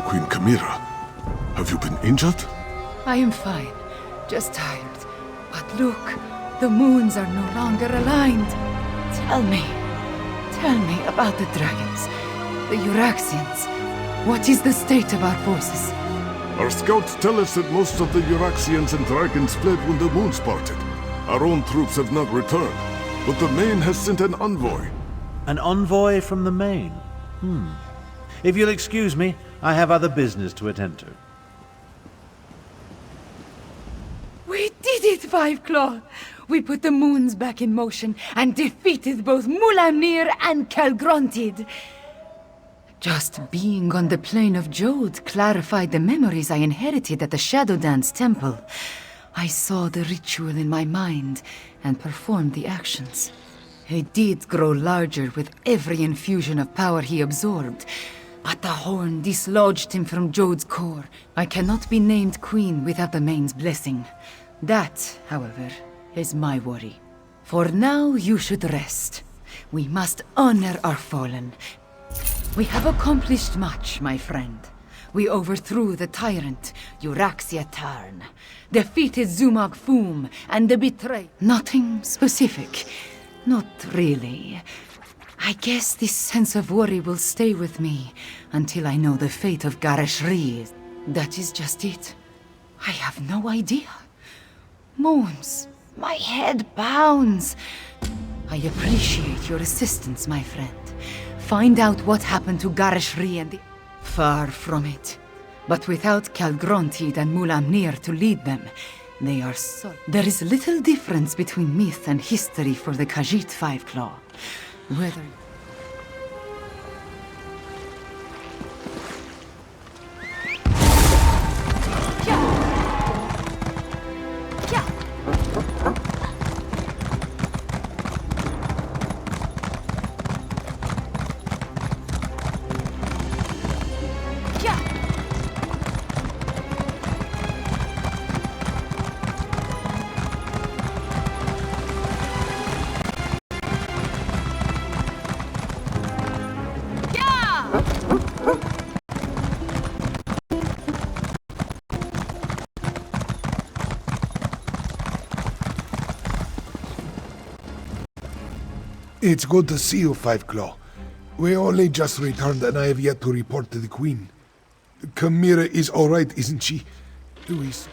Queen Kamira. Have you been injured? I am fine, just tired. But look, the moons are no longer aligned. Tell me about the dragons, the Euraxians. What is the state of our forces? Our scouts tell us that most of the Euraxians and dragons fled when the moons parted. Our own troops have not returned, but the Main has sent an envoy. An envoy from the Main? If you'll excuse me, I have other business to attend to. We did it, Five Claw! We put the moons back in motion and defeated both Mulamnir and Calgrontid. Just being on the plane of Jode clarified the memories I inherited at the Shadow Dance Temple. I saw the ritual in my mind and performed the actions. He did grow larger with every infusion of power he absorbed, but the horn dislodged him from Jode's core. I cannot be named queen without the Main's blessing. That, however, is my worry. For now, you should rest. We must honor our fallen. We have accomplished much, my friend. We overthrew the tyrant, Euraxia Tarn, defeated Zumag Foom, and the betray. Nothing specific. Not really. I guess this sense of worry will stay with me until I know the fate of Gareshri. That is just it. I have no idea. Moons, my head pounds. I appreciate your assistance, my friend. Find out what happened to Gareshri and the... Far from it. But without Calgrontid and Mulamnir to lead them, they are so... There is little difference between myth and history for the Khajiit Five Claw. Whether... It's good to see you, Five Claw. We only just returned and I have yet to report to the Queen. Kamira is alright, isn't she?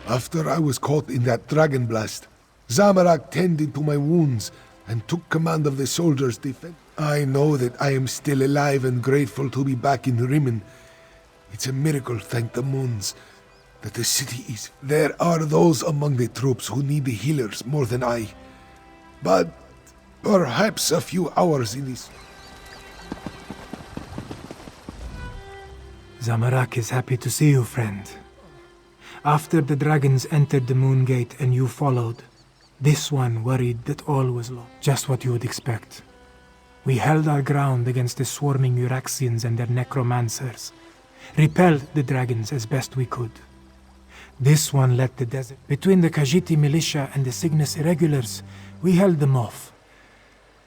After I was caught in that dragon blast, Zamorak tended to my wounds and took command of the soldiers' defense. I know that I am still alive and grateful to be back in Rimmon. It's a miracle, thank the moons, that the city is... There are those among the troops who need the healers more than I. But perhaps a few hours in this... Zamorak is happy to see you, friend. After the dragons entered the Moon Gate and you followed, this one worried that all was lost. Just what you would expect. We held our ground against the swarming Euraxians and their necromancers, repelled the dragons as best we could. This one led the desert. Between the Khajiiti militia and the Cygnus irregulars, we held them off.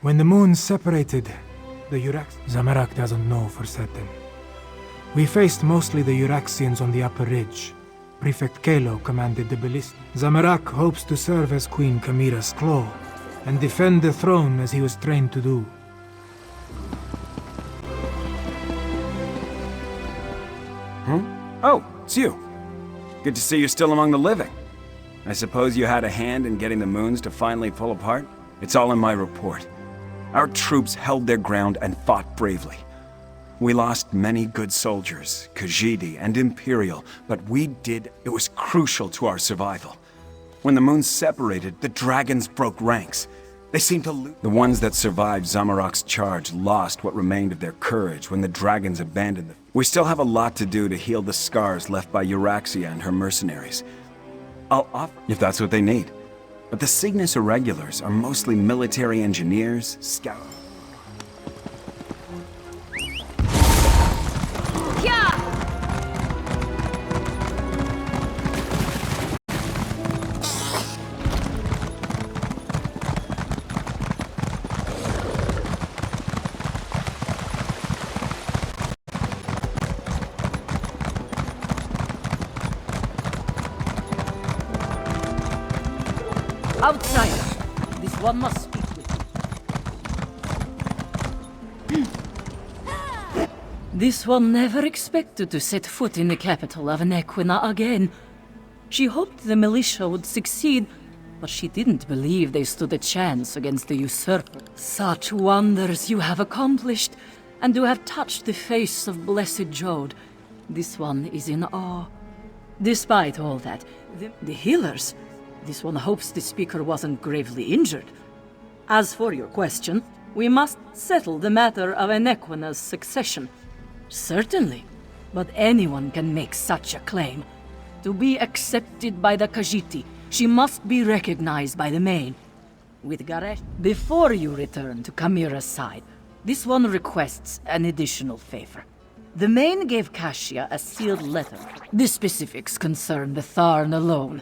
When the moons separated, the Zamorak doesn't know for certain. We faced mostly the Euraxians on the upper ridge. Prefect Kalo commanded the ballista. Zamorak hopes to serve as Queen Kamira's claw and defend the throne as he was trained to do. Huh? Oh, it's you. Good to see you're still among the living. I suppose you had a hand in getting the moons to finally pull apart? It's all in my report. Our troops held their ground and fought bravely. We lost many good soldiers, Khajiiti and Imperial, but we did. It was crucial to our survival. When the moons separated, the dragons broke ranks. They seemed to lose. The ones that survived Zamorak's charge lost what remained of their courage when the dragons abandoned them. We still have a lot to do to heal the scars left by Euraxia and her mercenaries. I'll offer if that's what they need. But the Cygnus Irregulars are mostly military engineers, scouts. Outsider, this one must speak with you. This one never expected to set foot in the capital of Nequina again. She hoped the militia would succeed, but she didn't believe they stood a chance against the usurper. Such wonders you have accomplished, and to have touched the face of blessed Jode. This one is in awe. Despite all that, the healers, this one hopes the speaker wasn't gravely injured. As for your question, we must settle the matter of Nequina's succession. Certainly, but anyone can make such a claim. To be accepted by the Khajiit, she must be recognized by the Main. With Garesh, before you return to Kamira's side, this one requests an additional favor. The Main gave Kashia a sealed letter. The specifics concern the Tharn alone,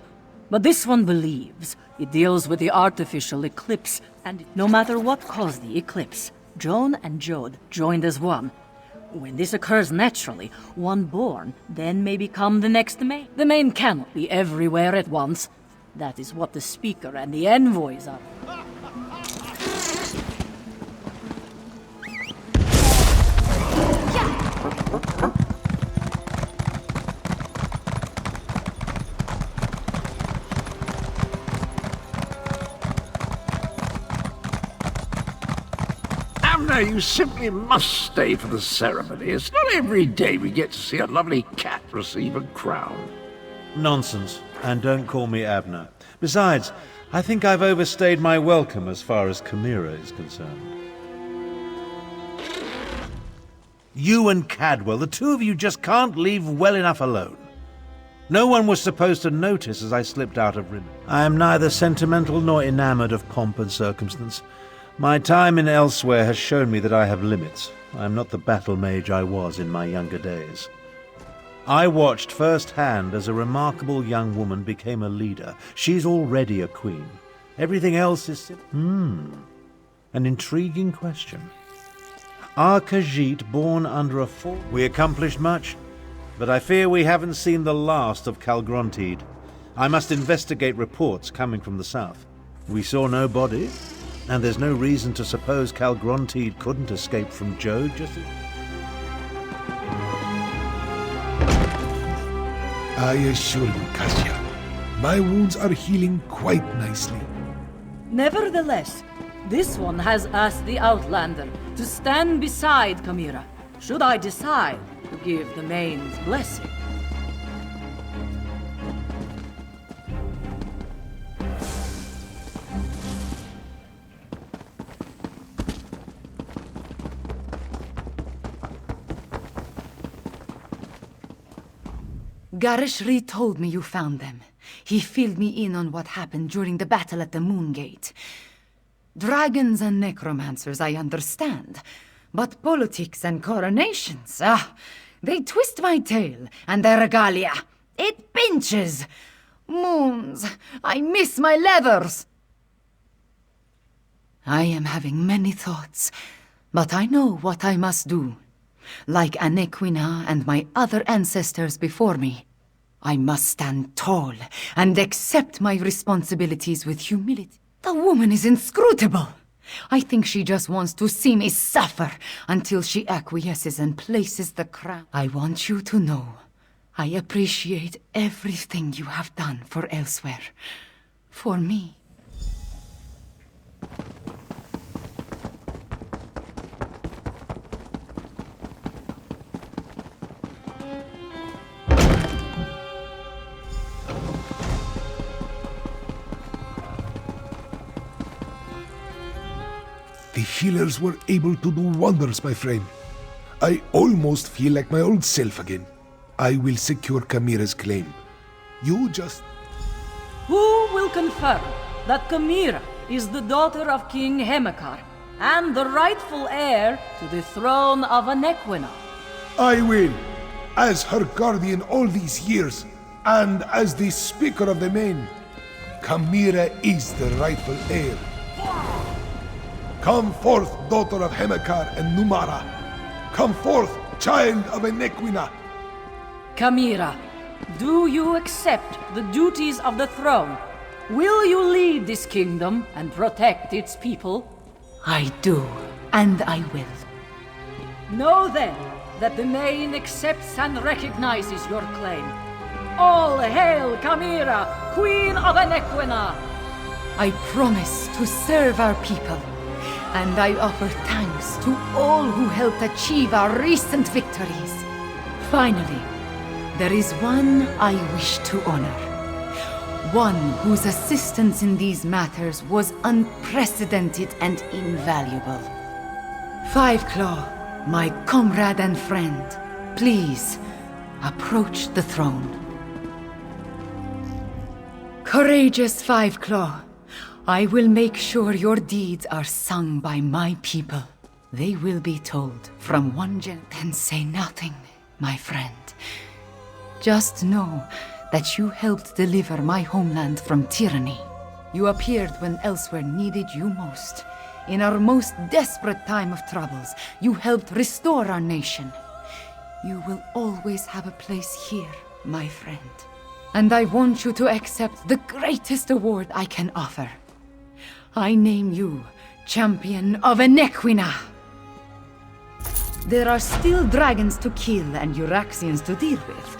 but this one believes it deals with the artificial eclipse, and no matter what caused the eclipse, Joan and Jode joined as one. When this occurs naturally, one born then may become the next Main. The Main cannot be everywhere at once. That is what the speaker and the envoys are. Amna, you simply must stay for the ceremony. It's not every day we get to see a lovely cat receive a crown. Nonsense. And don't call me Abner. Besides, I think I've overstayed my welcome as far as Kamira is concerned. You and Cadwell, the two of you just can't leave well enough alone. No one was supposed to notice as I slipped out of Rim. I am neither sentimental nor enamored of pomp and circumstance. My time in Elsewhere has shown me that I have limits. I am not the battle mage I was in my younger days. I watched firsthand as a remarkable young woman became a leader. She's already a queen. Everything else is... An intriguing question. Are Khajiit born under a fort? We accomplished much, but I fear we haven't seen the last of Calgrontide. I must investigate reports coming from the south. We saw no body, and there's no reason to suppose Calgrontide couldn't escape from Jode just as... I assure you, Kasia, my wounds are healing quite nicely. Nevertheless, this one has asked the Outlander to stand beside Kamira, should I decide to give the Main's blessing. Garishri told me you found them. He filled me in on what happened during the battle at the Moongate. Dragons and necromancers, I understand. But politics and coronations, they twist my tail and their regalia. It pinches. Moons, I miss my leathers. I am having many thoughts, but I know what I must do. Like Nequina and my other ancestors before me, I must stand tall and accept my responsibilities with humility. The woman is inscrutable. I think she just wants to see me suffer until she acquiesces and places the crown. I want you to know, I appreciate everything you have done for Elsewhere. For me. The healers were able to do wonders, my friend. I almost feel like my old self again. I will secure Kamira's claim. You just... Who will confirm that Kamira is the daughter of King Hemekar and the rightful heir to the throne of Nequina? I will, as her guardian all these years, and as the Speaker of the Main. Kamira is the rightful heir. Come forth, daughter of Hemekar and Numara. Come forth, child of Nequina. Kamira, do you accept the duties of the throne? will you lead this kingdom and protect its people? I do, and I will. Know then that the Main accepts and recognizes your claim. All hail Kamira, Queen of Anequina! I promise to serve our people, and I offer thanks to all who helped achieve our recent victories. Finally, there is one I wish to honor. One whose assistance in these matters was unprecedented and invaluable. Five Claw, my comrade and friend, please approach the throne. Courageous Five Claw, I will make sure your deeds are sung by my people. They will be told from one gen. Then say nothing, my friend. Just know that you helped deliver my homeland from tyranny. You appeared when elsewhere needed you most. In our most desperate time of troubles, you helped restore our nation. You will always have a place here, my friend. And I want you to accept the greatest award I can offer. I name you Champion of Anequina. There are still dragons to kill and Euraxians to deal with,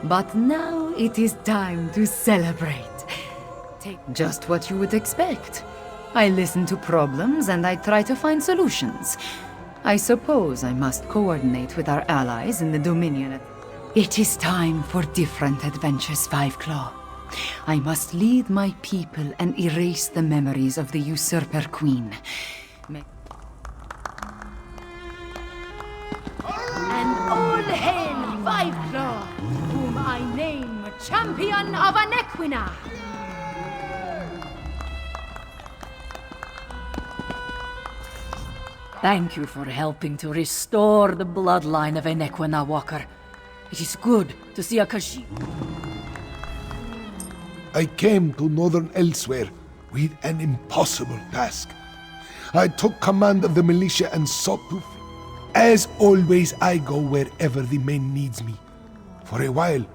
but now it is time to celebrate. Take just what you would expect. I listen to problems and I try to find solutions. I suppose I must coordinate with our allies in the Dominion. It is time for different adventures, Five Claw. I must lead my people and erase the memories of the usurper queen. And all hail Five Claw, whom I name Champion of Anequina! Thank you for helping to restore the bloodline of Anequina, Walker. It is good to see a Khajiit. I came to Northern Elsewhere with an impossible task. I took command of the militia and sought to... As always, I go wherever the Main needs me. For a while,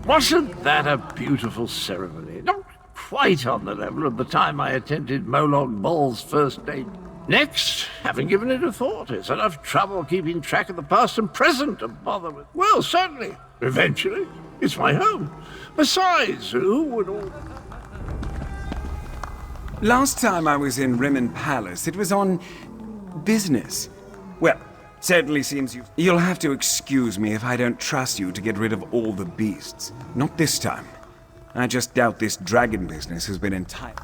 Wasn't that a beautiful ceremony? Not quite on the level of the time I attended Molog Ball's first day. Next, haven't given it a thought. It's enough trouble keeping track of the past and present to bother with. Well, certainly. Eventually. It's my home. Besides, who would all... Last time I was in Rimmon Palace, it was on business. Well, certainly seems you'll have to excuse me if I don't trust you to get rid of all the beasts. Not this time. I just doubt this dragon business has been entirely...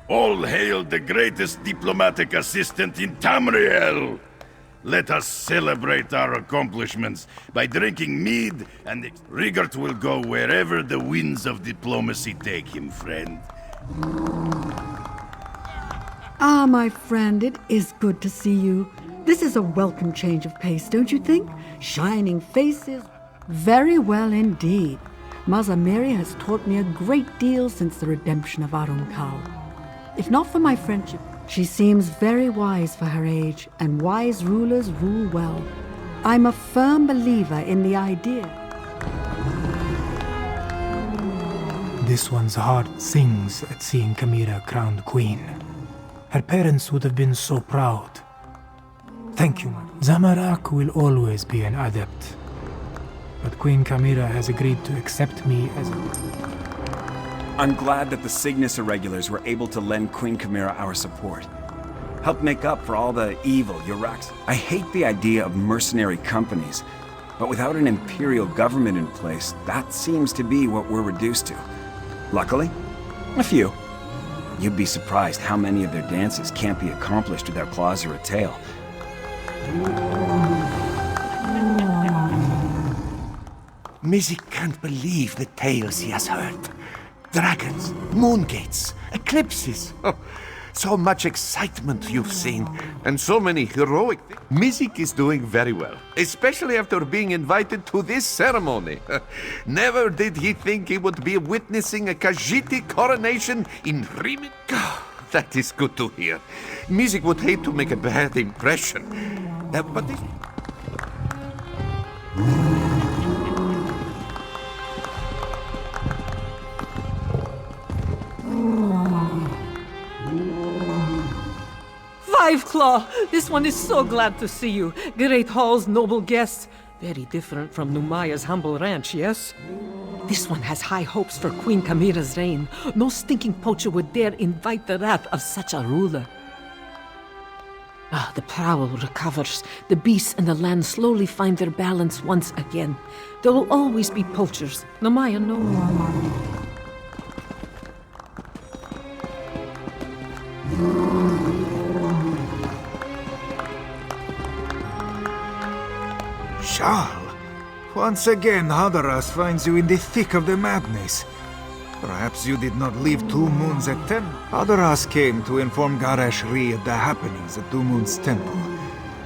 All hail the greatest diplomatic assistant in Tamriel! Let us celebrate our accomplishments by drinking mead, and Rigert will go wherever the winds of diplomacy take him, friend. Ah, my friend, it is good to see you. This is a welcome change of pace, don't you think? Shining faces. Very well indeed. Mother Mary has taught me a great deal since the redemption of Arumkal. If not for my friendship, she seems very wise for her age, and wise rulers rule well. I'm a firm believer in the idea. This one's heart sings at seeing Kamira crowned queen. Her parents would have been so proud. Thank you, man. Zamarak will always be an adept. But Queen Kamira has agreed to accept me as a... I'm glad that the Cygnus Irregulars were able to lend Queen Kamira our support. Help make up for all the evil Euraxians. I hate the idea of mercenary companies, but without an imperial government in place, that seems to be what we're reduced to. Luckily, a few. You'd be surprised how many of their dances can't be accomplished without claws or a tail. Mizik can't believe the tales he has heard. Dragons, moongates, eclipses. Oh, so much excitement you've seen, and so many heroic things. Mizik is doing very well, especially after being invited to this ceremony. Never did he think he would be witnessing a Khajiit coronation in Rimmon. That is good to hear. Mizik would hate to make a bad impression. But this... Five Claw! This one is so glad to see you. Great Hall's noble guests. Very different from Numaya's humble ranch, yes? This one has high hopes for Queen Kamira's reign. No stinking poacher would dare invite the wrath of such a ruler. The prowl recovers. The beasts and the land slowly find their balance once again. There will always be poachers. Numaya knows. Charles, once again Hadaras finds you in the thick of the madness. Perhaps you did not leave 2 Moons at 10. Hadaras came to inform Garashri of the happenings at 2 Moons Temple,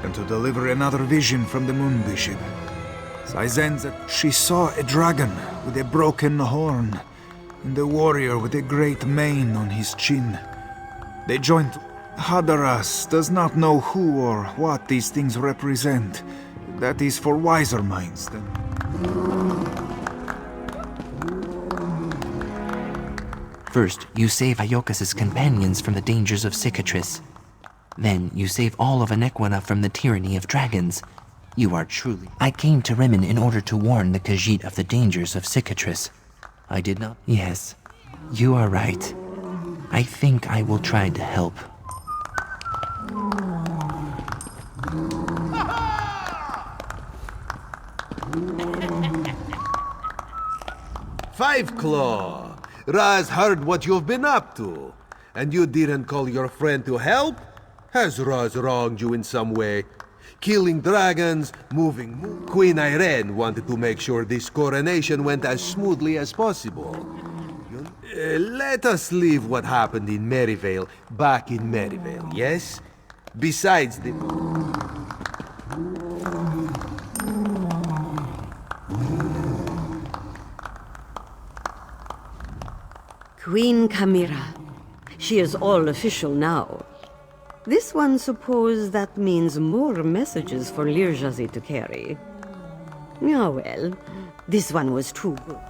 and to deliver another vision from the Moon Bishop. Saizen said she saw a dragon with a broken horn, and a warrior with a great mane on his chin. They joined. Hadaras does not know who or what these things represent. That is for wiser minds than... First, you save Iokas' companions from the dangers of Cicatrice. Then, you save all of Anequina from the tyranny of dragons. You are truly... I came to Rimmon in order to warn the Khajiit of the dangers of Cicatrice. I did not... Yes, you are right. I think I will try to help. Five Claw! Raz heard what you've been up to. And you didn't call your friend to help? Has Raz wronged you in some way? Killing dragons, moving... Queen Irene wanted to make sure this coronation went as smoothly as possible. Let us leave what happened in Maryvale back in Maryvale, yes? Besides the... Queen Kamira. She is all official now. This one suppose that means more messages for Lirjazi to carry. Ah well, this one was too good.